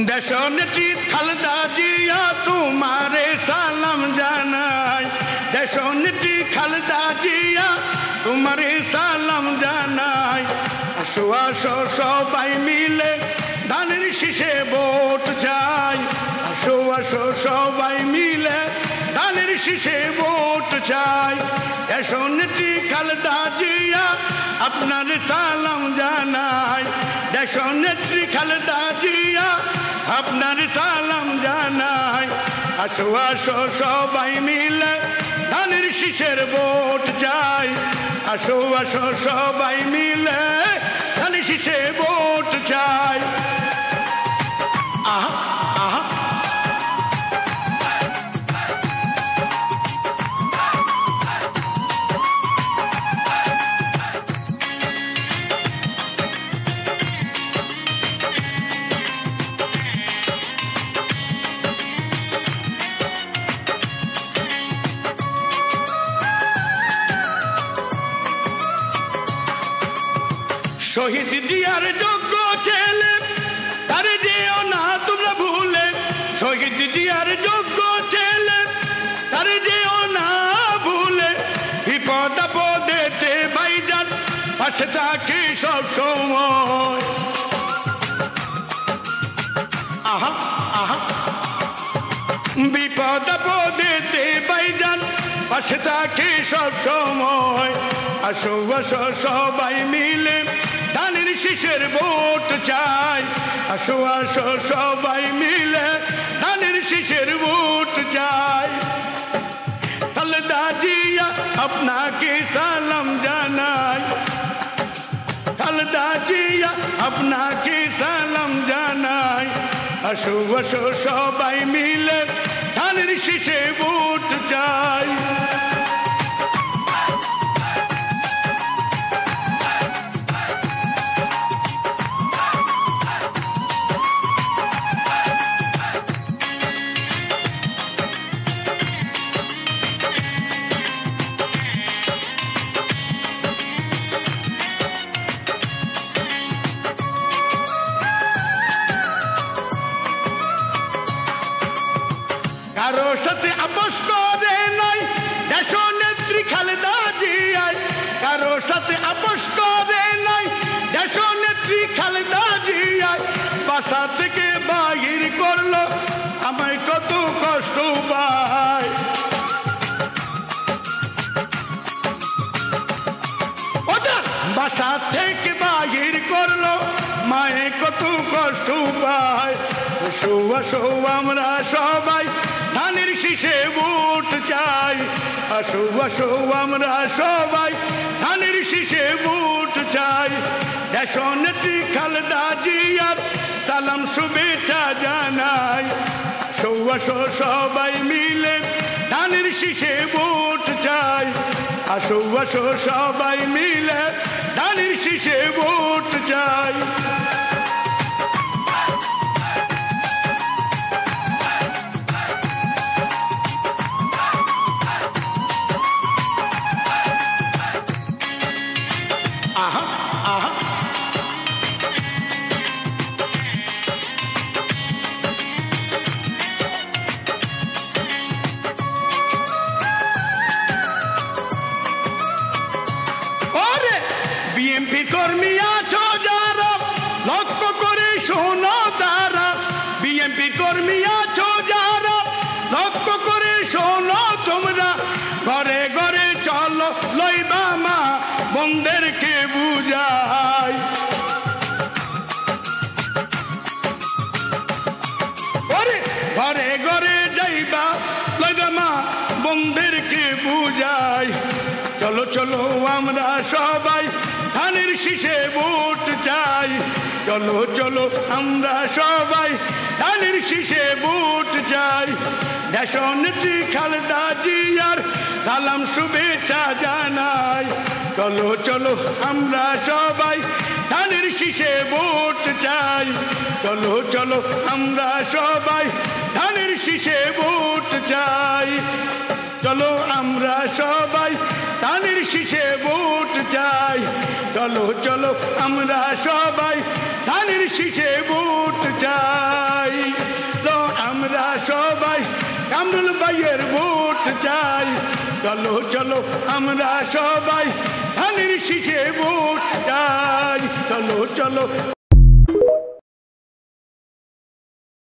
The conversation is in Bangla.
দেশনেত্রী খালেদা জিয়া তোমারে সালাম জানাই। দেশনেত্রী খালেদা জিয়া তোমারে সালাম জানাই। আসো আসো সবাই মিলে ধানের শীষে ভোট চাই। আসো আসো সবাই মিলে ধানের শীষে ভোট চাই। দেশনেত্রী খালেদা জিয়া আপনার সালাম জানাই। দেশনেত্রী খালেদা জিয়া আপনার সালাম জানাই। আসো আসো সবাই মিলে ধানের শীষের ভোট চাই। আসো আসো সবাই মিলে ধানের শীষে ভোট চাই। আহা আহা শহীদ জিয়ার যোগ্য ছেলে তারে যেও না তোমরা ভুলে। শহীদ জিয়ার যোগ্য ছেলে তারে যেও না ভুলে। বিপদ আপদেতে ভাইজান পাশে থাকে সব সময়। আহা আহা বিপদ আপদেতে ভাইজান পাশে থাকে সব সময়। আসো আসো সবাই মিলে ধানের শীষের ভোট চাই। আসো আসো সবাই মিলে ধানের শীষের ভোট চাই। খালেদা জিয়া আপনাকে সালাম জানাই। খালেদা জিয়া আপনাকে সালাম জানাই। আসো আসো সবাই মিলে ধানের শীষে ভোট চাই। কারো সাথে আপোষ করে নাই দেশনেত্রী খালেদা জিয়া। কারো সাথে আপোষ করে নাই দেশনেত্রী খালেদা জিয়া। বাসা থেকে বাহির করলো আমায় কত কষ্ট পায়। ওটা বাসা থেকে বাহির করলো মায়ে কত কষ্ট পায়। আসো আসো আমরা সবাই ধানের শীষে ভোট চাই। আসো আসো আমরা সবাই ধানের শীষে ভোট চাই। দেশনেত্রী খালেদা জিয়ার সালাম শুভেচ্ছা জানাই। আসো আসো সবাই মিলে ধানের শীষে ভোট চাই। আসো আসো সবাই মিলে ধানের শীষে ভোট চাই। আহা আহা ওরে বিএনপি কর্মী আছো যারা লক্ষ্য করে শোনো তারা। বিএনপি কর্মী আছো যারা লক্ষ্য করে শোনো তোমরা। ঘরে ঘরে চলো লইবা মা বোনদেরকে বুঝাই। ঘরে ঘরে যাইবা লইবা মা বোনদেরকে বুঝাই। চলো চলো আমরা সবাই ধানের শীষে ভোট চাই। চলো চলো আমরা সবাই ধানের শীষে ভোট চাই। দেশনেত্রী খালেদা জিয়ার সালাম শুভেচ্ছা জানাই। চলো চলো আমরা সবাই ধানের শীষে ভোট চাই। চলো চলো আমরা সবাই ধানের শীষে ভোট চাই। চলো আমরা সবাই ধানের শীষে ভোট চাই। চলো চলো আমরা সবাই ধানের শীষে ভোট চাই। আমরা সবাই কামরুল ভাইয়ের ভোট চাই চলো চলো আমরা সবাই ধানের শীষে ভোট চাই চলো চলো